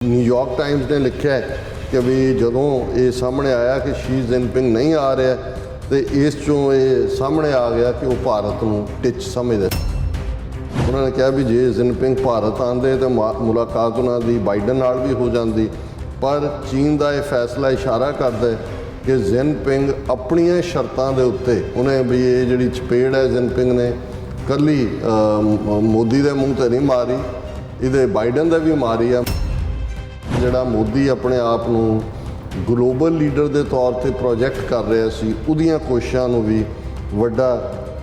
New York times ने लिखा है कि भी जदों ये सामने आया कि शी जिनपिंग नहीं आ रहा तो इस चों ये सामने आ गया कि वो भारत नूं टिच समझदा। उन्होंने कहा भी जे जिनपिंग भारत आंदे तो मुलाकात उन्होंने बाइडन नाल भी हो जाती, पर चीन का यह फैसला इशारा करता है कि जिनपिंग अपनिया शर्तों के उत्ते उन्हें भी ये जी चपेड़ है जिनपिंग ने कली मोदी के मूँह तो नहीं मारी, ये बाइडन का भी मारी है। ਜਿਹੜਾ ਮੋਦੀ ਆਪਣੇ ਆਪ ਨੂੰ ਗਲੋਬਲ ਲੀਡਰ ਦੇ ਤੌਰ ਤੇ ਪ੍ਰੋਜੈਕਟ ਕਰ ਰਿਹਾ ਸੀ, ਉਹਦੀਆਂ ਕੋਸ਼ਿਸ਼ਾਂ ਨੂੰ ਵੀ ਵੱਡਾ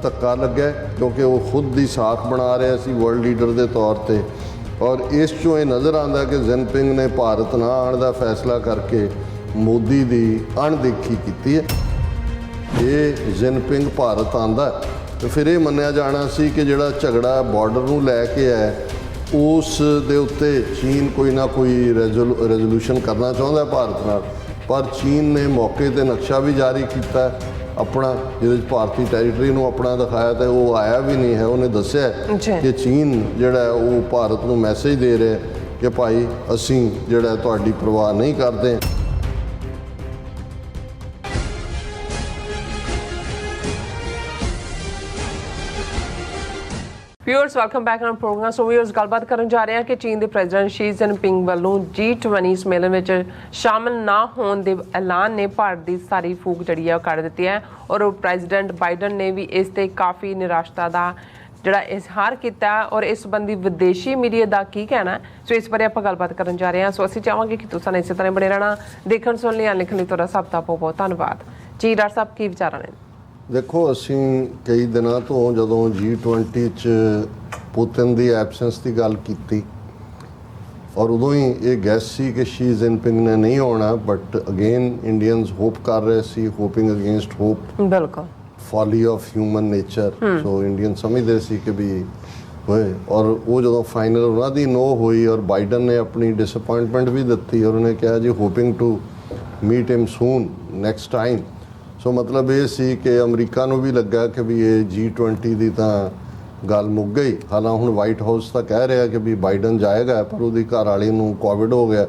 ਧੱਕਾ ਲੱਗਾ ਕਿਉਂਕਿ ਉਹ ਖੁਦ ਦੀ ਸਾਖ ਬਣਾ ਰਿਹਾ ਸੀ ਵਰਲਡ ਲੀਡਰ ਦੇ ਤੌਰ ਤੇ। ਔਰ ਇਸ ਚੋਂ ਇਹ ਨਜ਼ਰ ਆਉਂਦਾ ਕਿ ਜਿਨਪਿੰਗ ਨੇ ਭਾਰਤ ਨਾ ਆਉਣ ਦਾ ਫੈਸਲਾ ਕਰਕੇ ਮੋਦੀ ਦੀ ਅਣਦੇਖੀ ਕੀਤੀ ਹੈ। ਇਹ ਜਿਨਪਿੰਗ ਭਾਰਤ ਆਉਂਦਾ ਤਾਂ ਫਿਰ ਇਹ ਮੰਨਿਆ ਜਾਣਾ ਸੀ ਕਿ ਜਿਹੜਾ ਝਗੜਾ ਬਾਰਡਰ ਨੂੰ ਲੈ ਕੇ ਹੈ ਉਸ ਦੇ ਉੱਤੇ ਚੀਨ ਕੋਈ ਨਾ ਕੋਈ ਰੈਜ਼ੋਲੂਸ਼ਨ ਕਰਨਾ ਚਾਹੁੰਦਾ ਭਾਰਤ ਨਾਲ, ਪਰ ਚੀਨ ਨੇ ਮੌਕੇ 'ਤੇ ਨਕਸ਼ਾ ਵੀ ਜਾਰੀ ਕੀਤਾ ਆਪਣਾ, ਜਿਹਦੇ 'ਚ ਭਾਰਤੀ ਟੈਰੀਟਰੀ ਨੂੰ ਆਪਣਾ ਦਿਖਾਇਆ ਤਾਂ ਉਹ ਆਇਆ ਵੀ ਨਹੀਂ ਹੈ। ਉਹਨੇ ਦੱਸਿਆ ਕਿ ਚੀਨ ਜਿਹੜਾ ਉਹ ਭਾਰਤ ਨੂੰ ਮੈਸੇਜ ਦੇ ਰਿਹਾ ਕਿ ਭਾਈ ਅਸੀਂ ਜਿਹੜਾ ਤੁਹਾਡੀ ਪਰਵਾਹ ਨਹੀਂ ਕਰਦੇ। Viewers welcome back on programme. So viewers गलबात करन जा रहे हैं कि चीन के प्रेजिडेंट शी जिनपिंग वालों G20 सम्मेलन में शामिल ना होने के ऐलान ने भारत की सारी फूक जी है कढ़ दी है और प्रेजिडेंट बाइडन ने भी इस ते काफ़ी निराशता का ਜਿਹੜਾ ਇਜ਼ਹਾਰ ਕੀਤਾ ਔਰ ਇਸ ਸੰਬੰਧੀ ਵਿਦੇਸ਼ੀ ਮੀਡੀਆ ਦਾ ਕੀ ਕਹਿਣਾ ਹੈ। ਸੋ ਇਸ ਬਾਰੇ ਆਪਾਂ ਗੱਲਬਾਤ ਕਰਨ ਜਾ ਰਹੇ ਹਾਂ। ਸੋ ਅਸੀਂ ਚਾਹਾਂਗੇ ਕਿ ਤੁਸੀਂ ਇਸੇ ਤਰ੍ਹਾਂ ਬਣੇ ਰਹਿਣਾ, ਦੇਖਣ ਸੁਣ ਲਈ ਲਿਖਣ ਲਈ ਤੁਹਾਡਾ ਸਭ ਦਾ ਬਹੁਤ ਬਹੁਤ ਧੰਨਵਾਦ ਜੀ। ਡਾਕਟਰ ਸਾਹਿਬ ਕੀ ਵਿਚਾਰਾਂ ਨੇ? देखो ਅਸੀਂ कई दिनों तो ਜਦੋਂ G20 'ਚ ਪੁਤਿਨ ਦੀ ਐਬਸੈਂਸ ਦੀ ਗੱਲ ਕੀਤੀ ਔਰ ਉਦੋਂ ਹੀ ਇਹ ਗੈਸ ਸੀ ਕਿ ਸ਼ੀ ਜਿਨਪਿੰਗ ਨੇ ਨਹੀਂ ਆਉਣਾ, ਬਟ ਅਗੇਨ ਇੰਡੀਅਨਸ ਹੋਪ ਕਰ ਰਹੇ ਸੀ, ਹੋਪਿੰਗ ਅਗੇਂਸਟ ਹੋਪ। ਬਿਲਕੁਲ folly of human nature. So Indian ਸਮਝਦੇ ਸੀ ਕਿ ਵੀ ਹੋਏ, ਔਰ ਉਹ ਜਦੋਂ ਫਾਈਨਲ ਉਹਨਾਂ ਦੀ ਨੋ ਹੋਈ ਔਰ ਬਾਈਡਨ ਨੇ ਆਪਣੀ ਡਿਸਅਪਾਇੰਟਮੈਂਟ ਵੀ ਦਿੱਤੀ ਔਰ ਉਹਨੇ ਕਿਹਾ ਜੀ hoping to meet him soon next time. So ਮਤਲਬ ਇਹ ਸੀ ਕਿ ਅਮਰੀਕਾ ਨੂੰ ਵੀ ਲੱਗਾ ਕਿ ਵੀ ਇਹ G20 ਦੀ ਤਾਂ ਗੱਲ ਮੁੱਕ ਗਈ। ਹਾਲਾਂਕਿ ਹੁਣ ਵਾਈਟ ਹਾਊਸ ਤਾਂ ਕਹਿ ਰਿਹਾ ਕਿ ਵੀ ਬਾਈਡਨ ਜਾਏਗਾ, ਪਰ ਉਹਦੀ ਘਰ ਵਾਲੀ ਨੂੰ ਕੋਵਿਡ ਹੋ ਗਿਆ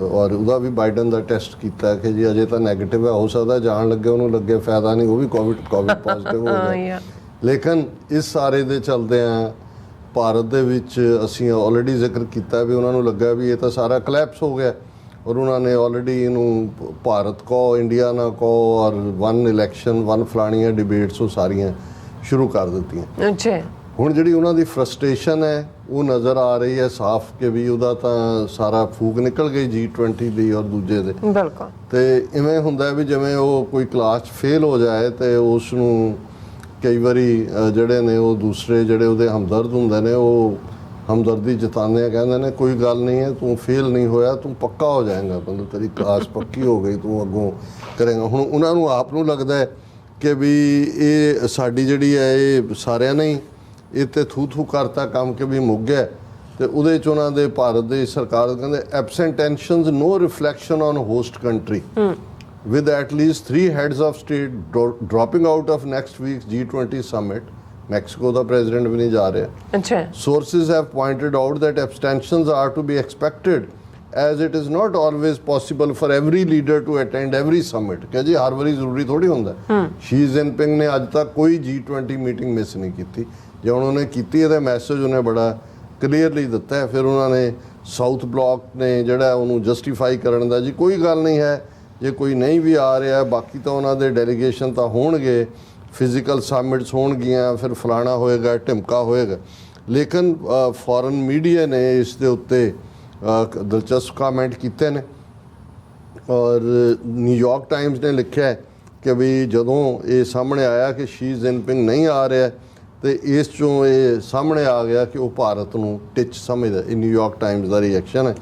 ਔਰ ਉਹਦਾ ਵੀ ਬਾਈਡਨ ਦਾ ਟੈਸਟ ਕੀਤਾ ਕਿ ਜੀ ਅਜੇ ਤਾਂ ਨੈਗੇਟਿਵ ਹੈ, ਹੋ ਸਕਦਾ ਜਾਣ ਲੱਗੇ ਉਹਨੂੰ ਲੱਗੇ ਫਾਇਦਾ ਨਹੀਂ, ਉਹ ਵੀ ਕੋਵਿਡ ਪੋਜ਼ਿਟਿਵ ਹੋ ਗਿਆ। ਲੇਕਿਨ ਇਸ ਸਾਰੇ ਦੇ ਚਲਦਿਆਂ ਭਾਰਤ ਦੇ ਵਿੱਚ ਅਸੀਂ ਆਲਰੇਡੀ ਜ਼ਿਕਰ ਕੀਤਾ ਵੀ ਉਹਨਾਂ ਨੂੰ ਲੱਗਾ ਵੀ ਇਹ ਤਾਂ ਸਾਰਾ ਕਲੈਪਸ ਹੋ ਗਿਆ ਔਰ ਉਹਨਾਂ ਨੇ ਆਲਰੇਡੀ ਇਹਨੂੰ ਭਾਰਤ ਕਹੋ ਇੰਡੀਆ ਨਾ ਕਹੋ ਔਰ ਵਨ ਇਲੈਕਸ਼ਨ ਵਨ ਫਲਾਣੀਆਂ ਡਿਬੇਟਸ ਉਹ ਸਾਰੀਆਂ ਸ਼ੁਰੂ ਕਰ ਦਿੱਤੀਆਂ। ਅੱਛਾ, ਹੁਣ ਜਿਹੜੀ ਉਹਨਾਂ ਦੀ ਫਰਸਟ੍ਰੇਸ਼ਨ ਹੈ ਉਹ ਨਜ਼ਰ ਆ ਰਹੀ ਹੈ ਸਾਫ਼ ਕਿ ਵੀ ਉਹਦਾ ਤਾਂ ਸਾਰਾ ਫੂਕ ਨਿਕਲ ਗਈ G20 ਦੀ ਔਰ ਦੂਜੇ ਦੇ। ਬਿਲਕੁਲ। ਤੇ ਇਵੇਂ ਹੁੰਦਾ ਵੀ ਜਿਵੇਂ ਉਹ ਕੋਈ ਕਲਾਸ 'ਚ ਫੇਲ ਹੋ ਜਾਏ ਤੇ ਉਸ ਨੂੰ ਕਈ ਵਾਰੀ ਜਿਹੜੇ ਨੇ ਉਹ ਦੂਸਰੇ ਜਿਹੜੇ ਉਹਦੇ ਹਮਦਰਦ ਹੁੰਦੇ ਨੇ ਉਹ ਹਮਦਰਦੀ ਜਤਾਉਂਦੇ ਆ, ਕਹਿੰਦੇ ਨੇ ਕੋਈ ਗੱਲ ਨਹੀਂ ਹੈ, ਤੂੰ ਫੇਲ ਨਹੀਂ ਹੋਇਆ, ਤੂੰ ਪੱਕਾ ਹੋ ਜਾਏਗਾ, ਮਤਲਬ ਤੇਰੀ ਕਲਾਸ ਪੱਕੀ ਹੋ ਗਈ, ਤੂੰ ਅੱਗੋਂ ਕਰੇਗਾ। ਹੁਣ ਉਹਨਾਂ ਨੂੰ ਆਪ ਨੂੰ ਲੱਗਦਾ ਹੈ ਕਿ ਵੀ ਇਹ ਸਾਡੀ ਜਿਹੜੀ ਹੈ ਇਹ ਸਾਰਿਆਂ ਨੇ ਹੀ ਇਹ ਤੇ ਥੂ ਕਰਤਾ ਕੰਮ ਕਿ ਵੀ ਮੁੱਕ ਗਿਆ ਤੇ ਉਹਦੇ 'ਚ ਉਹਨਾਂ ਦੇ ਭਾਰਤ ਦੀ ਸਰਕਾਰ ਕਹਿੰਦੇ absent tensions no reflection on host country with at least 3 heads of state dropping out of next week's G20 summit. Mexico the president ਵੀ ਨਹੀਂ ਜਾ ਰਿਹਾ। ਅੱਛਾ। Sources have pointed out that abstentions are to be expected as it is not always possible for every leader to attend every summit। ਕਿ ਜੀ ਹਰ ਵਾਰੀ ਜ਼ਰੂਰੀ ਥੋੜੀ ਹੁੰਦਾ। ਸ਼ੀ ਜਿਨਪਿੰਗ ਨੇ ਅੱਜ ਤੱਕ ਕੋਈ G20 ਮੀਟਿੰਗ ਮਿਸ ਨਹੀਂ ਕੀਤੀ। ਜੇ ਉਹਨਾਂ ਨੇ ਕੀਤੀ ਇਹਦਾ ਮੈਸੇਜ ਉਹਨੇ ਬੜਾ ਕਲੀਅਰਲੀ ਦਿੱਤਾ ਹੈ। ਫਿਰ ਉਹਨਾਂ ਨੇ ਸਾਊਥ ਬਲਾਕ ਨੇ ਜਿਹੜਾ ਉਹਨੂੰ ਜਸਟੀਫਾਈ ਕਰਨ ਦਾ ਜੀ ਕੋਈ ਗੱਲ ਨਹੀਂ ਹੈ, ਜੇ ਕੋਈ ਨਹੀਂ ਵੀ ਆ ਰਿਹਾ ਬਾਕੀ ਤਾਂ ਉਹਨਾਂ ਦੇ ਡੈਲੀਗੇਸ਼ਨ ਤਾਂ ਹੋਣਗੇ, ਫਿਜ਼ੀਕਲ ਸਮਿਟਸ ਹੋਣਗੀਆਂ, ਫਿਰ ਫਲਾਣਾ ਹੋਏਗਾ ਢਿਮਕਾ ਹੋਏਗਾ। ਲੇਕਿਨ ਫੋਰਨ ਮੀਡੀਆ ਨੇ ਇਸ ਦੇ ਉੱਤੇ ਦਿਲਚਸਪ ਕਮੈਂਟ ਕੀਤੇ ਨੇ ਔਰ ਨਿਊਯਾਰਕ ਟਾਈਮਸ ਨੇ ਲਿਖਿਆ ਕਿ ਵੀ ਜਦੋਂ ਇਹ ਸਾਹਮਣੇ ਆਇਆ ਕਿ ਸ਼ੀ ਜਿਨਪਿੰਗ ਨਹੀਂ ਆ ਰਿਹਾ ਤੇ ਇਸ ਚੋਂ ਇਹ ਸਾਹਮਣੇ ਆ ਗਿਆ ਕਿ ਉਹ ਭਾਰਤ ਨੂੰ ਟਿਚ ਸਮਝਦਾ। ਇਹ ਨਿਊਯਾਰਕ ਟਾਈਮਸ ਦਾ ਰਿਐਕਸ਼ਨ ਹੈ।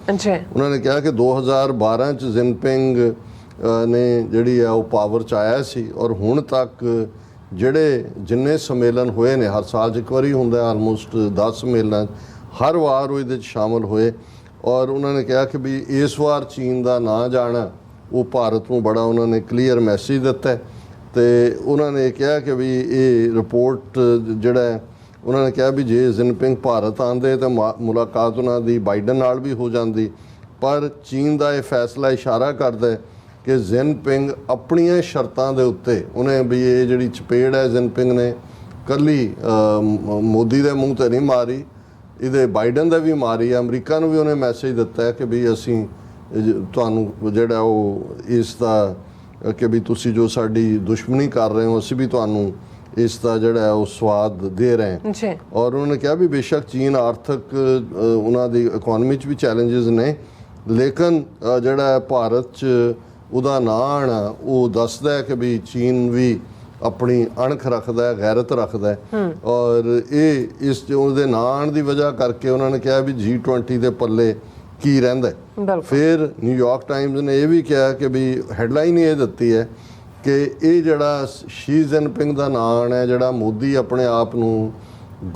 ਉਹਨਾਂ ਨੇ ਕਿਹਾ ਕਿ 2012 'ਚ ਜਿਨਪਿੰਗ ਨੇ ਜਿਹੜੀ ਹੈ ਉਹ ਪਾਵਰ 'ਚ ਆਇਆ ਸੀ ਔਰ ਹੁਣ ਤੱਕ ਜਿਹੜੇ ਜਿੰਨੇ ਸੰਮੇਲਨ ਹੋਏ ਨੇ, ਹਰ ਸਾਲ 'ਚ ਇੱਕ ਵਾਰੀ ਹੁੰਦਾ ਆਲਮੋਸਟ 10 ਸੰਮੇਲਨ, ਹਰ ਵਾਰ ਉਹ ਇਹਦੇ 'ਚ ਸ਼ਾਮਲ ਹੋਏ ਔਰ ਉਹਨਾਂ ਨੇ ਕਿਹਾ ਕਿ ਵੀ ਇਸ ਵਾਰ ਚੀਨ ਦਾ ਨਾ ਜਾਣਾ ਉਹ ਭਾਰਤ ਨੂੰ ਬੜਾ ਉਹਨਾਂ ਨੇ ਕਲੀਅਰ ਮੈਸੇਜ ਦਿੱਤਾ ਤੇ ਉਹਨਾਂ ਨੇ ਕਿਹਾ ਕਿ ਵੀ ਇਹ ਰਿਪੋਰਟ ਜਿਹੜਾ ਉਹਨਾਂ ਨੇ ਕਿਹਾ ਵੀ ਜੇ ਜਿਨਪਿੰਗ ਭਾਰਤ ਆਉਂਦੇ ਤਾਂ ਮੁਲਾਕਾਤ ਉਹਨਾਂ ਦੀ ਬਾਈਡਨ ਨਾਲ ਵੀ ਹੋ ਜਾਂਦੀ, ਪਰ ਚੀਨ ਦਾ ਇਹ ਫੈਸਲਾ ਇਸ਼ਾਰਾ ਕਰਦਾ ਹੈ ਕਿ ਜ਼ਿਨਪਿੰਗ ਆਪਣੀਆਂ ਸ਼ਰਤਾਂ ਦੇ ਉੱਤੇ ਉਹਨੇ ਵੀ ਇਹ ਜਿਹੜੀ ਚਪੇੜ ਹੈ ਜ਼ਿਨਪਿੰਗ ਨੇ ਕੱਲੀ ਮੋਦੀ ਦੇ ਮੂੰਹ ਤੇ ਨਹੀਂ ਮਾਰੀ, ਇਹਦੇ ਬਾਈਡਨ ਦਾ ਵੀ ਮਾਰੀ ਹੈ। ਅਮਰੀਕਾ ਨੂੰ ਵੀ ਉਹਨੇ ਮੈਸੇਜ ਦਿੱਤਾ ਹੈ ਕਿ ਵੀ ਅਸੀਂ ਤੁਹਾਨੂੰ ਜਿਹੜਾ ਉਹ ਇਸ ਦਾ ਕਿ ਵੀ ਤੁਸੀਂ ਜੋ ਸਾਡੀ ਦੁਸ਼ਮਣੀ ਕਰ ਰਹੇ ਹੋ ਅਸੀਂ ਵੀ ਤੁਹਾਨੂੰ ਇਸ ਦਾ ਜਿਹੜਾ ਉਹ ਸਵਾਦ ਦੇ ਰਹੇ ਹਾਂ ਜੀ। ਔਰ ਉਹਨਾਂ ਨੇ ਕਿਹਾ ਵੀ ਬੇਸ਼ੱਕ ਚੀਨ ਆਰਥਿਕ ਉਹਨਾਂ ਦੀ ਇਕਨੋਮੀ 'ਚ ਵੀ ਚੈਲੰਜਸ ਨੇ, ਲੇਕਿਨ ਜਿਹੜਾ ਭਾਰਤ 'ਚ ਉਹਦਾ ਨਾਂ ਆਉਣਾ ਉਹ ਦੱਸਦਾ ਹੈ ਕਿ ਵੀ ਚੀਨ ਵੀ ਆਪਣੀ ਅਣਖ ਰੱਖਦਾ ਹੈ, ਗੈਰਤ ਰੱਖਦਾ ਹੈ। ਔਰ ਇਹ ਇਸ ਉਹਦੇ ਨਾਂ ਆਉਣ ਦੀ ਵਜ੍ਹਾ ਕਰਕੇ ਉਹਨਾਂ ਨੇ ਕਿਹਾ ਵੀ G20 ਦੇ ਪੱਲੇ ਕੀ ਰਹਿੰਦਾ ਹੈ। ਫਿਰ ਨਿਊਯਾਰਕ ਟਾਈਮਜ਼ ਨੇ ਇਹ ਵੀ ਕਿਹਾ ਕਿ ਵੀ ਹੈਡਲਾਈਨ ਇਹ ਦਿੱਤੀ ਹੈ ਕਿ ਇਹ ਜਿਹੜਾ ਸ਼ੀ ਜਿਨਪਿੰਗ ਦਾ ਨਾਂ ਆਉਣਾ, ਜਿਹੜਾ ਮੋਦੀ ਆਪਣੇ ਆਪ ਨੂੰ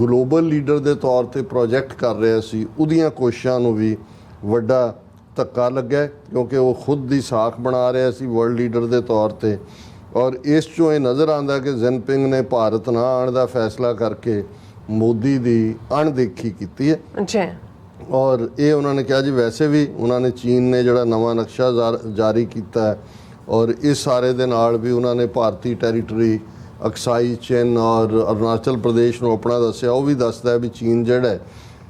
ਗਲੋਬਲ ਲੀਡਰ ਦੇ ਤੌਰ ਤੇ ਪ੍ਰੋਜੈਕਟ ਕਰ ਰਿਹਾ ਸੀ, ਉਹਦੀਆਂ ਕੋਸ਼ਿਸ਼ਾਂ ਨੂੰ ਵੀ ਵੱਡਾ ਧੱਕਾ ਲੱਗਾ, ਕਿਉਂਕਿ ਉਹ ਖੁਦ ਦੀ ਸਾਖ ਬਣਾ ਰਿਹਾ ਸੀ ਵਰਲਡ ਲੀਡਰ ਦੇ ਤੌਰ ਤੇ। ਔਰ ਇਸ 'ਚੋਂ ਇਹ ਨਜ਼ਰ ਆਉਂਦਾ ਕਿ ਜਿਨਪਿੰਗ ਨੇ ਭਾਰਤ ਨਾ ਆਉਣ ਦਾ ਫੈਸਲਾ ਕਰਕੇ ਮੋਦੀ ਦੀ ਅਣਦੇਖੀ ਕੀਤੀ ਹੈ। ਜੀ। ਔਰ ਇਹ ਉਹਨਾਂ ਨੇ ਕਿਹਾ ਜੀ ਵੈਸੇ ਵੀ ਉਹਨਾਂ ਨੇ ਚੀਨ ਨੇ ਜਿਹੜਾ ਨਵਾਂ ਨਕਸ਼ਾ ਜਾਰੀ ਕੀਤਾ ਹੈ ਔਰ ਇਸ ਸਾਰੇ ਦੇ ਨਾਲ ਵੀ ਉਹਨਾਂ ਨੇ ਭਾਰਤੀ ਟੈਰੀਟਰੀ ਅਕਸਾਈ ਚਿਨ ਔਰ ਅਰੁਣਾਚਲ ਪ੍ਰਦੇਸ਼ ਨੂੰ ਆਪਣਾ ਦੱਸਿਆ। ਉਹ ਵੀ ਦੱਸਦਾ ਹੈ ਵੀ ਚੀਨ ਜਿਹੜਾ ਹੈ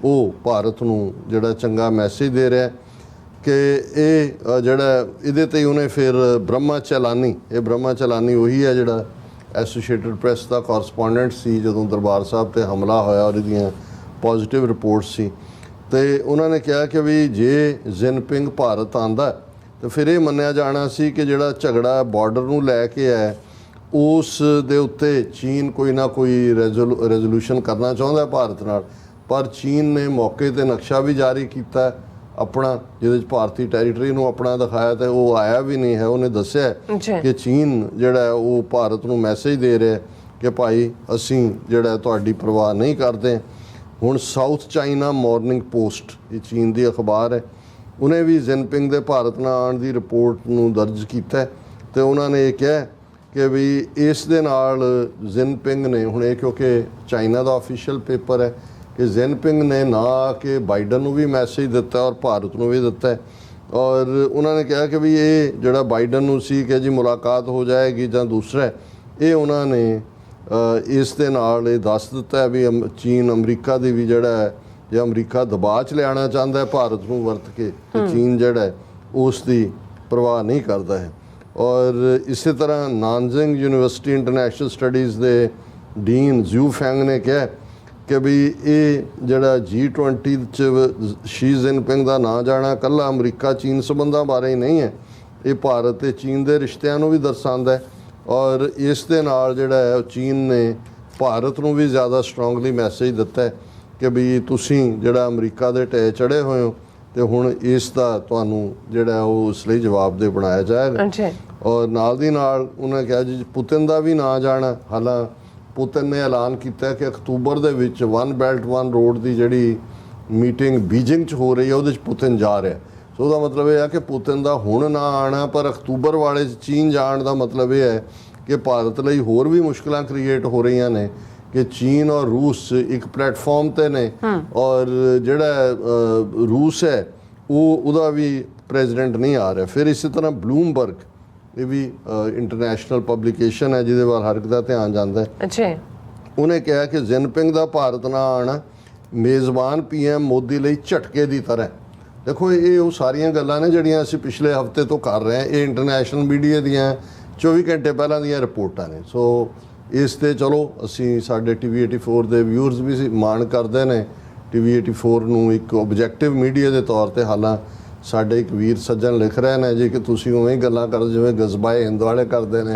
ਉਹ ਭਾਰਤ ਨੂੰ ਜਿਹੜਾ ਚੰਗਾ ਮੈਸੇਜ ਦੇ ਰਿਹਾ ਕਿ ਇਹ ਜਿਹੜਾ ਇਹਦੇ ਤੇ ਉਹਨੇ ਫਿਰ ਬ੍ਰਹਮਾ ਚਲਾਨੀ ਉਹੀ ਹੈ ਜਿਹੜਾ ਐਸੋਸੀਏਟਡ ਪ੍ਰੈਸ ਦਾ ਕੋਰਸਪੋਂਡੈਂਟ ਸੀ ਜਦੋਂ ਦਰਬਾਰ ਸਾਹਿਬ ਤੇ ਹਮਲਾ ਹੋਇਆ ਔਰ ਇਹਦੀਆਂ ਪੋਜ਼ਿਟਿਵ ਰਿਪੋਰਟਸ ਸੀ। ਤੇ ਉਹਨਾਂ ਨੇ ਕਿਹਾ ਕਿ ਵੀ ਜੇ ਜਿਨਪਿੰਗ ਭਾਰਤ ਆਂਦਾ ਤਾਂ ਫਿਰ ਇਹ ਮੰਨਿਆ ਜਾਣਾ ਸੀ ਕਿ ਜਿਹੜਾ ਝਗੜਾ ਬਾਰਡਰ ਨੂੰ ਲੈ ਕੇ ਹੈ ਉਸ ਦੇ ਉੱਤੇ ਚੀਨ ਕੋਈ ਨਾ ਕੋਈ ਰੈਜ਼ੋਲੂਸ਼ਨ ਕਰਨਾ ਚਾਹੁੰਦਾ ਭਾਰਤ ਨਾਲ, ਪਰ ਚੀਨ ਨੇ ਮੌਕੇ ਤੇ ਨਕਸ਼ਾ ਵੀ ਜਾਰੀ ਕੀਤਾ ਆਪਣਾ, ਜਿਹਦੇ 'ਚ ਭਾਰਤੀ ਟੈਰੀਟਰੀ ਨੂੰ ਆਪਣਾ ਦਿਖਾਇਆ ਤੇ ਉਹ ਆਇਆ ਵੀ ਨਹੀਂ ਹੈ। ਉਹਨੇ ਦੱਸਿਆ ਕਿ ਚੀਨ ਜਿਹੜਾ ਉਹ ਭਾਰਤ ਨੂੰ ਮੈਸੇਜ ਦੇ ਰਿਹਾ ਕਿ ਭਾਈ ਅਸੀਂ ਜਿਹੜਾ ਤੁਹਾਡੀ ਪਰਵਾਹ ਨਹੀਂ ਕਰਦੇ। ਹੁਣ ਸਾਊਥ ਚਾਈਨਾ ਮਾਰਨਿੰਗ ਪੋਸਟ, ਇਹ ਚੀਨ ਦੀ ਅਖਬਾਰ ਹੈ, ਉਹਨੇ ਵੀ ਜਿਨਪਿੰਗ ਦੇ ਭਾਰਤ ਨਾਲ ਆਉਣ ਦੀ ਰਿਪੋਰਟ ਨੂੰ ਦਰਜ ਕੀਤਾ ਤੇ ਉਹਨਾਂ ਨੇ ਇਹ ਕਿਹਾ ਕਿ ਵੀ ਇਸ ਦੇ ਨਾਲ ਜਿਨਪਿੰਗ ਨੇ ਹੁਣ ਇਹ ਕਿਉਂਕਿ ਚਾਈਨਾ ਦਾ ਆਫੀਸ਼ੀਅਲ ਪੇਪਰ ਹੈ ਕਿ ਜਿਨਪਿੰਗ ਨੇ ਨਾ ਆ ਕੇ ਬਾਈਡਨ ਨੂੰ ਵੀ ਮੈਸੇਜ ਦਿੱਤਾ ਔਰ ਭਾਰਤ ਨੂੰ ਵੀ ਦਿੱਤਾ ਔਰ ਉਹਨਾਂ ਨੇ ਕਿਹਾ ਕਿ ਵੀ ਇਹ ਜਿਹੜਾ ਬਾਈਡਨ ਨੂੰ ਸੀ ਕਿ ਜੀ ਮੁਲਾਕਾਤ ਹੋ ਜਾਏਗੀ ਜਾਂ ਦੂਸਰਾ, ਇਹ ਉਹਨਾਂ ਨੇ ਇਸ ਦੇ ਨਾਲ ਇਹ ਦੱਸ ਦਿੱਤਾ ਹੈ ਵੀ ਚੀਨ ਅਮਰੀਕਾ ਦੀ ਵੀ ਜਿਹੜਾ ਹੈ ਜੇ ਅਮਰੀਕਾ ਦਬਾਅ 'ਚ ਲਿਆਉਣਾ ਚਾਹੁੰਦਾ ਹੈ ਭਾਰਤ ਨੂੰ ਵਰਤ ਕੇ ਤੇ ਚੀਨ ਜਿਹੜਾ ਹੈ ਉਸ ਦੀ ਪਰਵਾਹ ਨਹੀਂ ਕਰਦਾ ਹੈ। ਔਰ ਇਸੇ ਤਰ੍ਹਾਂ ਨਾਨਜਿੰਗ ਯੂਨੀਵਰਸਿਟੀ ਇੰਟਰਨੈਸ਼ਨਲ ਸਟੱਡੀਜ਼ ਦੇ ਡੀਨ ਜ਼ੂ ਫੈਂਗ ਨੇ ਕਿਹਾ ਕਿ ਵੀ ਇਹ ਜਿਹੜਾ G20 'ਚ ਸ਼ੀ ਜਿਨਪਿੰਗ ਦਾ ਨਾਂ ਜਾਣਾ ਇਕੱਲਾ ਅਮਰੀਕਾ ਚੀਨ ਸੰਬੰਧਾਂ ਬਾਰੇ ਹੀ ਨਹੀਂ ਹੈ, ਇਹ ਭਾਰਤ ਤੇ ਚੀਨ ਦੇ ਰਿਸ਼ਤਿਆਂ ਨੂੰ ਵੀ ਦਰਸਾਉਂਦਾ ਹੈ। ਔਰ ਇਸ ਦੇ ਨਾਲ ਜਿਹੜਾ ਹੈ ਚੀਨ ਨੇ ਭਾਰਤ ਨੂੰ ਵੀ ਜ਼ਿਆਦਾ ਸਟਰੋਂਗਲੀ ਮੈਸੇਜ ਦਿੱਤਾ ਹੈ ਕਿ ਵੀ ਤੁਸੀਂ ਜਿਹੜਾ ਅਮਰੀਕਾ ਦੇ ਢੇਰ ਚੜ੍ਹੇ ਹੋਏ ਹੋ ਤੇ ਹੁਣ ਇਸ ਦਾ ਤੁਹਾਨੂੰ ਜਿਹੜਾ ਉਹ ਉਸ ਲਈ ਜਵਾਬ ਦੇ ਬਣਾਇਆ ਜਾਏਗਾ। ਔਰ ਨਾਲ ਦੀ ਨਾਲ ਉਹਨਾਂ ਕਿਹਾ ਜੀ ਪੁਤਿਨ ਦਾ ਵੀ ਨਾਂ ਜਾਣਾ, ਹਾਲਾਂਕਿ ਪੁਤਿਨ ਨੇ ਐਲਾਨ ਕੀਤਾ ਕਿ ਅਕਤੂਬਰ ਦੇ ਵਿੱਚ ਵਨ ਬੈਲਟ ਵਨ ਰੋਡ ਦੀ ਜਿਹੜੀ ਮੀਟਿੰਗ ਬੀਜਿੰਗ 'ਚ ਹੋ ਰਹੀ ਹੈ ਉਹਦੇ 'ਚ ਪੁਤਿਨ ਜਾ ਰਿਹਾ। ਸੋ ਉਹਦਾ ਮਤਲਬ ਇਹ ਹੈ ਕਿ ਪੁਤਿਨ ਦਾ ਹੁਣ ਨਾ ਆਉਣਾ ਪਰ ਅਕਤੂਬਰ ਵਾਲੇ 'ਚ ਚੀਨ ਜਾਣ ਦਾ ਮਤਲਬ ਇਹ ਹੈ ਕਿ ਭਾਰਤ ਲਈ ਹੋਰ ਵੀ ਮੁਸ਼ਕਲਾਂ ਕ੍ਰੀਏਟ ਹੋ ਰਹੀਆਂ ਨੇ ਕਿ ਚੀਨ ਔਰ ਰੂਸ ਇੱਕ ਪਲੇਟਫਾਰਮ ਤੇ ਨੇ ਔਰ ਜਿਹੜਾ ਰੂਸ ਹੈ ਉਹਦਾ ਵੀ ਪ੍ਰੈਜ਼ੀਡੈਂਟ ਨਹੀਂ ਆ ਰਿਹਾ। ਫਿਰ ਇਸੇ ਤਰ੍ਹਾਂ ਬਲੂਮਬਰਗ, ਇਹ ਵੀ ਇੰਟਰਨੈਸ਼ਨਲ ਪਬਲੀਕੇਸ਼ਨ ਹੈ ਜਿਹਦੇ ਵੱਲ ਹਰ ਇੱਕ ਦਾ ਧਿਆਨ ਜਾਂਦਾ ਹੈ, ਉਹਨੇ ਕਿਹਾ ਕਿ ਜਿਨਪਿੰਗ ਦਾ ਭਾਰਤ ਨਾਲ ਆਉਣਾ ਮੇਜ਼ਬਾਨ PM ਮੋਦੀ ਲਈ ਝਟਕੇ ਦੀ ਤਰ੍ਹਾਂ। ਦੇਖੋ ਇਹ ਉਹ ਸਾਰੀਆਂ ਗੱਲਾਂ ਨੇ ਜਿਹੜੀਆਂ ਅਸੀਂ ਪਿਛਲੇ ਹਫ਼ਤੇ ਤੋਂ ਕਰ ਰਹੇ ਹਾਂ, ਇਹ ਇੰਟਰਨੈਸ਼ਨਲ ਮੀਡੀਆ ਦੀਆਂ 24 ਘੰਟੇ ਪਹਿਲਾਂ ਦੀਆਂ ਰਿਪੋਰਟਾਂ ਨੇ। ਸੋ ਇਸ 'ਤੇ ਚਲੋ ਅਸੀਂ ਸਾਡੇ TV 84 ਦੇ ਵਿਊਅਰਸ ਵੀ ਮਾਣ ਕਰਦੇ ਨੇ TV 84 ਨੂੰ ਇੱਕ ਓਬਜੈਕਟਿਵ ਮੀਡੀਆ ਦੇ ਤੌਰ ਤੇ। ਹਾਲਾਂਕਿ ਸਾਡੇ ਇੱਕ ਵੀਰ ਸੱਜਣ ਲਿਖ ਰਹੇ ਨੇ ਜੀ ਕਿ ਤੁਸੀਂ ਉਵੇਂ ਹੀ ਗੱਲਾਂ ਕਰਦੇ ਜਿਵੇਂ ਗਜ਼ਬਾਏ ਹਿੰਦ ਵਾਲੇ ਕਰਦੇ ਨੇ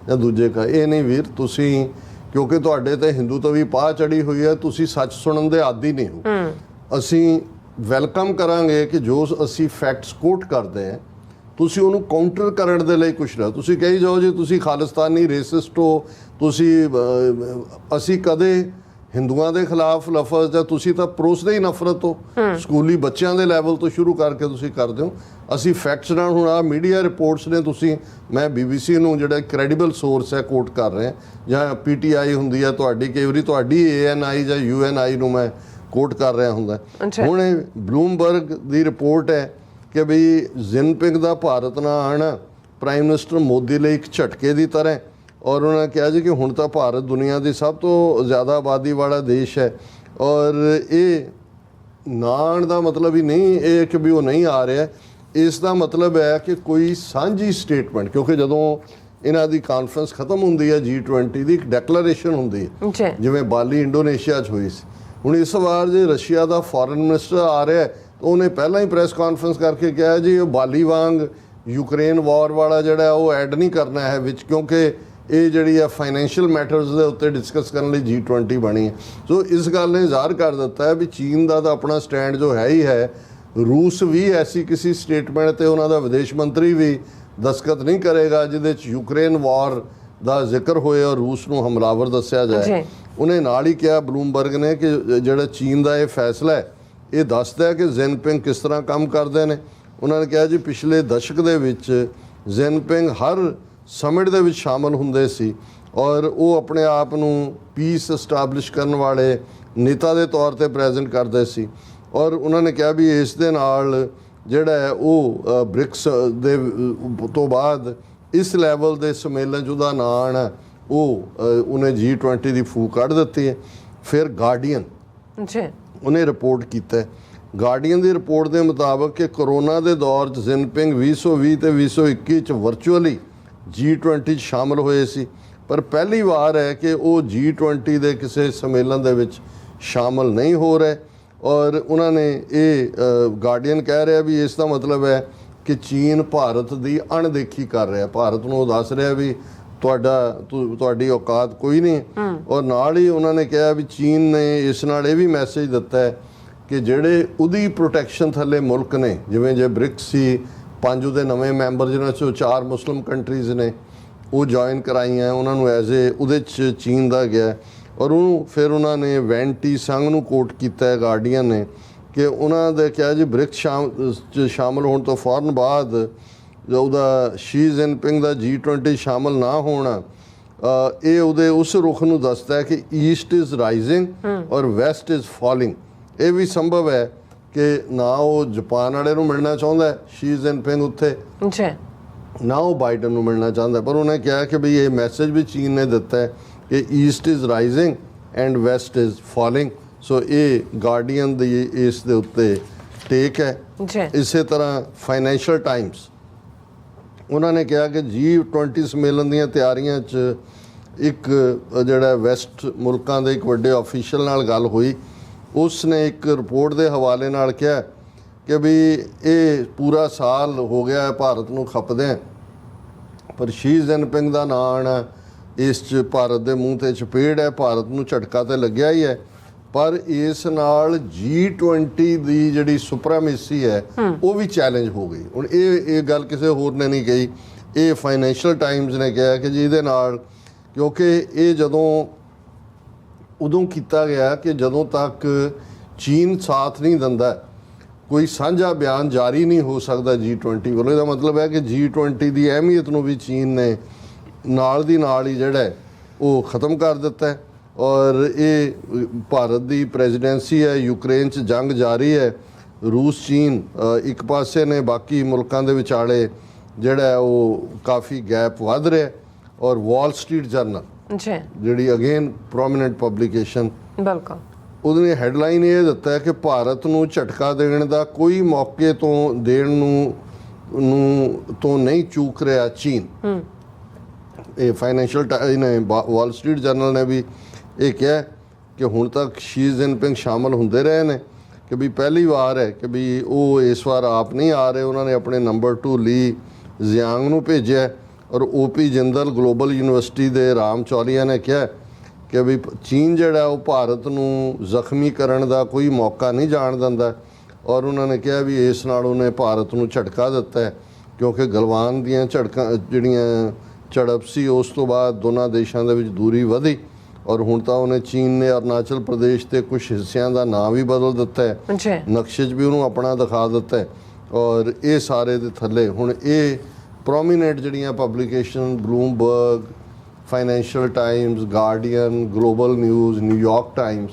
ਜਾਂ ਦੂਜੇ ਇਹ ਨਹੀਂ ਵੀਰ, ਤੁਸੀਂ ਕਿਉਂਕਿ ਤੁਹਾਡੇ ਤੇ ਹਿੰਦੂ ਤੋਂ ਵੀ ਪਾਹ ਚੜੀ ਹੋਈ ਹੈ, ਤੁਸੀਂ ਸੱਚ ਸੁਣਨ ਦੇ ਆਦੀ ਨਹੀਂ ਹੋ। ਅਸੀਂ ਵੈਲਕਮ ਕਰਾਂਗੇ ਕਿ ਜੋ ਅਸੀਂ ਫੈਕਟਸ ਕੋਟ ਕਰਦੇ ਹਾਂ ਤੁਸੀਂ ਉਹਨੂੰ ਕਾਊਂਟਰ ਕਰਨ ਦੇ ਲਈ ਕੁਛ ਨਾ ਤੁਸੀਂ ਕਹੀ ਜਾਓ ਜੀ ਤੁਸੀਂ ਖਾਲਿਸਤਾਨੀ ਰੇਸਿਸਟ ਹੋ, ਤੁਸੀਂ ਅਸੀਂ ਕਦੇ ਹਿੰਦੂਆਂ ਦੇ ਖਿਲਾਫ ਲਫ਼ਜ਼ ਜਾਂ ਤੁਸੀਂ ਤਾਂ ਪਰੋਸਦੇ ਹੀ ਨਫ਼ਰਤ ਹੋ, ਸਕੂਲੀ ਬੱਚਿਆਂ ਦੇ ਲੈਵਲ ਤੋਂ ਸ਼ੁਰੂ ਕਰਕੇ ਤੁਸੀਂ ਕਰਦੇ ਹੋ। ਅਸੀਂ ਫੈਕਟਸ ਨਾਲ ਹੁਣ ਆ ਮੀਡੀਆ ਰਿਪੋਰਟਸ ਨੇ, ਤੁਸੀਂ ਮੈਂ BBC ਨੂੰ ਜਿਹੜਾ ਕ੍ਰੈਡੀਬਲ ਸੋਰਸ ਹੈ ਕੋਟ ਕਰ ਰਿਹਾ ਜਾਂ PTI ਹੁੰਦੀ ਹੈ ਤੁਹਾਡੀ, ਕਈ ਵਾਰੀ ਤੁਹਾਡੀ ANI ਜਾਂ UNI ਨੂੰ ਮੈਂ ਕੋਟ ਕਰ ਰਿਹਾ ਹੁੰਦਾ। ਹੁਣ ਇਹ ਬਲੂਮਬਰਗ ਦੀ ਰਿਪੋਰਟ ਹੈ ਕਿ ਵੀ ਜਿਨਪਿੰਗ ਦਾ ਭਾਰਤ ਨਾਲ ਆਉਣਾ ਪ੍ਰਾਈਮ ਮਿਨਿਸਟਰ ਮੋਦੀ ਲਈ ਇੱਕ ਝਟਕੇ ਦੀ ਤਰ੍ਹਾਂ ਹੈ। ਔਰ ਉਹਨਾਂ ਨੇ ਕਿਹਾ ਜੀ ਕਿ ਹੁਣ ਤਾਂ ਭਾਰਤ ਦੁਨੀਆ ਦੀ ਸਭ ਤੋਂ ਜ਼ਿਆਦਾ ਆਬਾਦੀ ਵਾਲਾ ਦੇਸ਼ ਹੈ ਔਰ ਇਹ ਨਾ ਆਉਣ ਦਾ ਮਤਲਬ ਹੀ ਨਹੀਂ ਇਹ ਕਿ ਵੀ ਉਹ ਨਹੀਂ ਆ ਰਿਹਾ। ਇਸ ਦਾ ਮਤਲਬ ਹੈ ਕਿ ਕੋਈ ਸਾਂਝੀ ਸਟੇਟਮੈਂਟ, ਕਿਉਂਕਿ ਜਦੋਂ ਇਹਨਾਂ ਦੀ ਕਾਨਫਰੰਸ ਖਤਮ ਹੁੰਦੀ ਹੈ G20 ਦੀ, ਇੱਕ ਡੈਕਲੇਰੇਸ਼ਨ ਹੁੰਦੀ ਹੈ ਜਿਵੇਂ ਬਾਲੀ ਇੰਡੋਨੇਸ਼ੀਆ 'ਚ ਹੋਈ ਸੀ। ਹੁਣ ਇਸ ਵਾਰ ਜੇ ਰਸ਼ੀਆ ਦਾ ਫੋਰਨ ਮਿਨਿਸਟਰ ਆ ਰਿਹਾ ਤਾਂ ਉਹਨੇ ਪਹਿਲਾਂ ਹੀ ਪ੍ਰੈਸ ਕਾਨਫਰੰਸ ਕਰਕੇ ਕਿਹਾ ਜੀ ਉਹ ਬਾਲੀ ਵਾਂਗ ਯੂਕਰੇਨ ਵਾਰ ਵਾਲਾ ਜਿਹੜਾ ਉਹ ਐਡ ਨਹੀਂ ਕਰਨਾ ਹੈ ਵਿੱਚ, ਕਿਉਂਕਿ ਇਹ ਜਿਹੜੀ ਆ ਫਾਈਨੈਂਸ਼ੀਅਲ ਮੈਟਰਸ ਦੇ ਉੱਤੇ ਡਿਸਕਸ ਕਰਨ ਲਈ G20 ਬਣੀ ਹੈ। ਸੋ ਇਸ ਗੱਲ ਨੇ ਜ਼ਾਹਰ ਕਰ ਦਿੱਤਾ ਹੈ ਵੀ ਚੀਨ ਦਾ ਤਾਂ ਆਪਣਾ ਸਟੈਂਡ ਜੋ ਹੈ ਹੀ ਹੈ। ਰੂਸ ਵੀ ਐਸੀ ਕਿਸੇ ਸਟੇਟਮੈਂਟ ਤੇ ਉਹਨਾਂ ਦਾ ਵਿਦੇਸ਼ ਮੰਤਰੀ ਵੀ ਦਸਤਖਤ ਨਹੀਂ ਕਰੇਗਾ ਜਿਹਦੇ 'ਚ ਯੂਕਰੇਨ ਵਾਰ ਦਾ ਜ਼ਿਕਰ ਹੋਏ ਔਰ ਰੂਸ ਨੂੰ ਹਮਲਾਵਰ ਦੱਸਿਆ ਜਾਏ। ਉਹਨੇ ਨਾਲ ਹੀ ਕਿਹਾ ਬਲੂਮਬਰਗ ਨੇ ਕਿ ਜਿਹੜਾ ਚੀਨ ਦਾ ਇਹ ਫੈਸਲਾ ਹੈ ਇਹ ਦੱਸਦਾ ਹੈ ਕਿ ਜਿਨਪਿੰਗ ਕਿਸ ਤਰ੍ਹਾਂ ਕੰਮ ਕਰਦੇ ਨੇ। ਉਹਨਾਂ ਨੇ ਕਿਹਾ ਜੀ ਪਿਛਲੇ ਦਸ਼ਕ ਦੇ ਵਿੱਚ ਜਿਨਪਿੰਗ ਹਰ ਸਮਿਟ ਦੇ ਵਿੱਚ ਸ਼ਾਮਲ ਹੁੰਦੇ ਸੀ ਔਰ ਉਹ ਆਪਣੇ ਆਪ ਨੂੰ ਪੀਸ ਐਸਟੈਬਲਿਸ਼ ਕਰਨ ਵਾਲੇ ਨੇਤਾ ਦੇ ਤੌਰ ਤੇ ਪ੍ਰੈਜ਼ੈਂਟ ਕਰਦੇ ਸੀ। ਔਰ ਉਹਨਾਂ ਨੇ ਕਿਹਾ ਵੀ ਇਸ ਦੇ ਨਾਲ ਜਿਹੜਾ ਹੈ ਉਹ ਬ੍ਰਿਕਸ ਦੇ ਤੋਂ ਬਾਅਦ ਇਸ ਲੈਵਲ ਦੇ ਸੰਮੇਲਨ ਜਿਹਦਾ ਨਾਂ ਆਉਣਾ ਉਹ ਉਹਨੇ G20 ਦੀ ਫੂਕ ਕੱਢ ਦਿੱਤੀ ਹੈ। ਫਿਰ ਗਾਰਡੀਅਨ ਉਹਨੇ ਰਿਪੋਰਟ ਕੀਤਾ। ਗਾਰਡੀਅਨ ਦੀ ਰਿਪੋਰਟ ਦੇ ਮੁਤਾਬਕ ਕਿ ਕਰੋਨਾ ਦੇ ਦੌਰ 'ਚ ਜਿਨਪਿੰਗ 2020 ਤੇ 2021 'ਚ ਵਰਚੁਅਲੀ G20 'ਚ ਸ਼ਾਮਲ ਹੋਏ ਸੀ, ਪਰ ਪਹਿਲੀ ਵਾਰ ਹੈ ਕਿ ਉਹ G20 ਦੇ ਕਿਸੇ ਸੰਮੇਲਨ ਦੇ ਵਿੱਚ ਸ਼ਾਮਲ ਨਹੀਂ ਹੋ ਰਹੇ। ਔਰ ਉਹਨਾਂ ਨੇ ਇਹ ਗਾਰਡੀਅਨ ਕਹਿ ਰਿਹਾ ਵੀ ਇਸ ਦਾ ਮਤਲਬ ਹੈ ਕਿ ਚੀਨ ਭਾਰਤ ਦੀ ਅਣਦੇਖੀ ਕਰ ਰਿਹਾ। ਭਾਰਤ ਨੂੰ ਉਹ ਦੱਸ ਰਿਹਾ ਵੀ ਤੁਹਾਡੀ ਔਕਾਤ ਕੋਈ ਨਹੀਂ। ਔਰ ਨਾਲ ਹੀ ਉਹਨਾਂ ਨੇ ਕਿਹਾ ਵੀ ਚੀਨ ਨੇ ਇਸ ਨਾਲ ਇਹ ਵੀ ਮੈਸੇਜ ਦਿੱਤਾ ਹੈ ਕਿ ਜਿਹੜੇ ਉਹਦੀ ਪ੍ਰੋਟੈਕਸ਼ਨ ਥੱਲੇ ਮੁਲਕ ਨੇ, ਜਿਵੇਂ ਜੇ ਬ੍ਰਿਕਸ ਸੀ 5 ਉਹਦੇ ਨਵੇਂ ਮੈਂਬਰ ਜਿਹਨਾਂ 'ਚੋਂ 4 ਮੁਸਲਿਮ ਕੰਟਰੀਜ਼ ਨੇ ਉਹ ਜੁਆਇਨ ਕਰਾਈਆਂ, ਉਹਨਾਂ ਨੂੰ ਐਜ਼ ਏ ਉਹਦੇ 'ਚ ਚੀਨ ਦਾ ਗਿਆ। ਔਰ ਉਹਨੂੰ ਫਿਰ ਉਹਨਾਂ ਨੇ ਵੈਂਟੀ ਸੰਘ ਨੂੰ ਕੋਟ ਕੀਤਾ ਹੈ ਗਾਰਡੀਅਨ ਨੇ ਕਿ ਉਹਨਾਂ ਦੇ ਕਿਹਾ ਜੀ ਬ੍ਰਿਕਸ ਸ਼ਾਮਲ ਹੋਣ ਤੋਂ ਫੌਰਨ ਬਾਅਦ ਉਹਦਾ ਸ਼ੀ ਜਿਨਪਿੰਗ ਦਾ G20 ਸ਼ਾਮਲ ਨਾ ਹੋਣਾ ਇਹ ਉਹਦੇ ਉਸ ਰੁਖ ਨੂੰ ਦੱਸਦਾ ਹੈ ਕਿ ਈਸਟ ਇਜ਼ ਰਾਈਜ਼ਿੰਗ ਔਰ ਵੈਸਟ ਇਜ਼ ਫਾਲਿੰਗ। ਇਹ ਵੀ ਸੰਭਵ ਹੈ ਕਿ ਨਾ ਉਹ ਜਾਪਾਨ ਵਾਲੇ ਨੂੰ ਮਿਲਣਾ ਚਾਹੁੰਦਾ ਹੈ ਸ਼ੀ ਜਿਨਪਿੰਗ ਉੱਥੇ, ਨਾ ਉਹ ਬਾਈਡਨ ਨੂੰ ਮਿਲਣਾ ਚਾਹੁੰਦਾ, ਪਰ ਉਹਨੇ ਕਿਹਾ ਕਿ ਵੀ ਇਹ ਮੈਸੇਜ ਵੀ ਚੀਨ ਨੇ ਦਿੱਤਾ ਹੈ ਕਿ east is rising and west is falling. So ਇਹ ਗਾਰਡੀਅਨ ਦੀ ਇਸ ਦੇ ਉੱਤੇ ਟੇਕ ਹੈ। ਇਸੇ ਤਰ੍ਹਾਂ ਫਾਈਨੈਂਸ਼ੀਅਲ ਟਾਈਮਸ ਉਹਨਾਂ ਨੇ ਕਿਹਾ ਕਿ G20 ਸੰਮੇਲਨ ਦੀਆਂ ਤਿਆਰੀਆਂ 'ਚ ਇੱਕ ਜਿਹੜਾ ਵੈਸਟ ਮੁਲਕਾਂ ਦੇ ਇੱਕ ਵੱਡੇ ਆਫੀਸ਼ੀਅਲ ਨਾਲ ਗੱਲ ਹੋਈ। ਉਸ ਨੇ ਇੱਕ ਰਿਪੋਰਟ ਦੇ ਹਵਾਲੇ ਨਾਲ ਕਿਹਾ ਕਿ ਵੀ ਇਹ ਪੂਰਾ ਸਾਲ ਹੋ ਗਿਆ ਭਾਰਤ ਨੂੰ ਖਪਦਿਆਂ, ਪਰ ਸ਼ੀ ਜਿਨਪਿੰਗ ਦਾ ਨਾਂ ਆਉਣਾ ਇਸ 'ਚ ਭਾਰਤ ਦੇ ਮੂੰਹ 'ਤੇ ਚਪੇੜ ਹੈ। ਭਾਰਤ ਨੂੰ ਝਟਕਾ ਤਾਂ ਲੱਗਿਆ ਹੀ ਹੈ, ਪਰ ਇਸ ਨਾਲ G20 ਦੀ ਜਿਹੜੀ ਸੁਪਰੀਮੇਸੀ ਹੈ ਉਹ ਵੀ ਚੈਲੰਜ ਹੋ ਗਈ। ਹੁਣ ਇਹ ਗੱਲ ਕਿਸੇ ਹੋਰ ਨੇ ਨਹੀਂ ਕਹੀ, ਇਹ ਫਾਈਨੈਂਸ਼ੀਅਲ ਟਾਈਮਜ਼ ਨੇ ਕਿਹਾ ਕਿ ਜਿਹਦੇ ਨਾਲ, ਕਿਉਂਕਿ ਇਹ ਉਦੋਂ ਕੀਤਾ ਗਿਆ ਕਿ ਜਦੋਂ ਤੱਕ ਚੀਨ ਸਾਥ ਨਹੀਂ ਦਿੰਦਾ ਕੋਈ ਸਾਂਝਾ ਬਿਆਨ ਜਾਰੀ ਨਹੀਂ ਹੋ ਸਕਦਾ G20 ਵੱਲੋਂ। ਇਹਦਾ ਮਤਲਬ ਹੈ ਕਿ G20 ਦੀ ਅਹਿਮੀਅਤ ਨੂੰ ਵੀ ਚੀਨ ਨੇ ਨਾਲ ਦੀ ਨਾਲ ਹੀ ਜਿਹੜਾ ਉਹ ਖ਼ਤਮ ਕਰ ਦਿੱਤਾ ਹੈ। ਔਰ ਇਹ ਭਾਰਤ ਦੀ ਪ੍ਰੈਜ਼ੀਡੈਂਸੀ ਹੈ, ਯੂਕਰੇਨ 'ਚ ਜੰਗ ਜਾਰੀ ਹੈ, ਰੂਸ ਚੀਨ ਇੱਕ ਪਾਸੇ ਨੇ, ਬਾਕੀ ਮੁਲਕਾਂ ਦੇ ਵਿਚਾਲੇ ਜਿਹੜਾ ਉਹ ਕਾਫੀ ਗੈਪ ਵੱਧ ਰਿਹਾ। ਔਰ ਵਾਲ ਸਟਰੀਟ ਜਰਨਲ ਜਿਹੜੀ ਅਗੇਨ ਪ੍ਰੋਮੀਨੈਂਟ ਪਬਲੀਕੇਸ਼ਨ, ਬਿਲਕੁਲ ਉਹਨੇ ਹੈਡਲਾਈਨ ਇਹ ਦਿੱਤਾ ਹੈ ਕਿ ਭਾਰਤ ਨੂੰ ਝਟਕਾ ਦੇਣ ਦਾ ਕੋਈ ਮੌਕੇ ਤੋਂ ਦੇਣ ਨੂੰ ਨਹੀਂ ਚੂਕ ਰਿਹਾ ਚੀਨ। ਇਹ ਫਾਈਨੈਂਸ਼ੀਅਲ ਵਾਲ ਸਟਰੀਟ ਜਰਨਲ ਨੇ ਵੀ ਇਹ ਕਿਹਾ ਕਿ ਹੁਣ ਤੱਕ ਸ਼ੀ ਜਿਨਪਿੰਗ ਸ਼ਾਮਲ ਹੁੰਦੇ ਰਹੇ ਨੇ ਕਿ ਵੀ ਪਹਿਲੀ ਵਾਰ ਹੈ ਕਿ ਵੀ ਉਹ ਇਸ ਵਾਰ ਆਪ ਨਹੀਂ ਆ ਰਹੇ। ਉਹਨਾਂ ਨੇ ਆਪਣੇ ਨੰਬਰ 2 ਲੀ ਜ਼ਿਆਂਗ ਨੂੰ ਭੇਜਿਆ। ਔਰ OP ਜਿੰਦਲ ਗਲੋਬਲ ਯੂਨੀਵਰਸਿਟੀ ਦੇ ਰਾਮ ਚੌਲੀਆ ਨੇ ਕਿਹਾ ਕਿ ਵੀ ਚੀਨ ਜਿਹੜਾ ਉਹ ਭਾਰਤ ਨੂੰ ਜ਼ਖਮੀ ਕਰਨ ਦਾ ਕੋਈ ਮੌਕਾ ਨਹੀਂ ਜਾਣ ਦਿੰਦਾ। ਔਰ ਉਹਨਾਂ ਨੇ ਕਿਹਾ ਵੀ ਇਸ ਨਾਲ ਉਹਨੇ ਭਾਰਤ ਨੂੰ ਝਟਕਾ ਦਿੱਤਾ ਹੈ, ਕਿਉਂਕਿ ਗਲਵਾਨ ਦੀਆਂ ਜਿਹੜੀਆਂ ਝੜਪ ਸੀ ਉਸ ਤੋਂ ਬਾਅਦ ਦੋਨਾਂ ਦੇਸ਼ਾਂ ਦੇ ਵਿੱਚ ਦੂਰੀ ਵਧੀ। ਔਰ ਹੁਣ ਤਾਂ ਉਹਨੇ ਚੀਨ ਨੇ ਅਰੁਣਾਚਲ ਪ੍ਰਦੇਸ਼ ਦੇ ਕੁਝ ਹਿੱਸਿਆਂ ਦਾ ਨਾਂ ਵੀ ਬਦਲ ਦਿੱਤਾ ਹੈ, ਨਕਸ਼ੇ 'ਚ ਵੀ ਉਹਨੂੰ ਆਪਣਾ ਦਿਖਾ ਦਿੱਤਾ ਹੈ। ਔਰ ਇਹ ਸਾਰੇ ਦੇ ਥੱਲੇ ਹੁਣ ਇਹ ਪ੍ਰੋਮੀਨੈਂਟ ਜਿਹੜੀਆਂ publication Bloomberg, financial Times, guardian, global news, New York Times,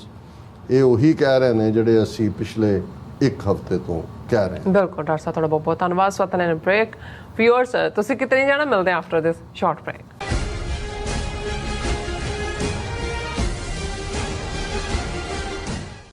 ਇਹ ਉਹੀ ਕਹਿ ਰਹੇ ਨੇ ਜਿਹੜੇ ਅਸੀਂ ਪਿਛਲੇ ਇੱਕ ਹਫ਼ਤੇ ਤੋਂ ਕਹਿ ਰਹੇ। ਬਿਲਕੁਲ ਡਾਕਟਰ ਸਾਹਿਬ ਤੁਹਾਡਾ ਬਹੁਤ ਬਹੁਤ ਧੰਨਵਾਦ। ਸਵਤਨ ਬ੍ਰੇਕ ਵਿਊਅਰਸ ਤੁਸੀਂ ਕਿਤੇ ਨਹੀਂ ਜਾਣਾ, ਮਿਲਦੇ ਆ ਆਫਟਰ ਦਿਸ ਸ਼ਾਰਟ ਬ੍ਰੇਕ।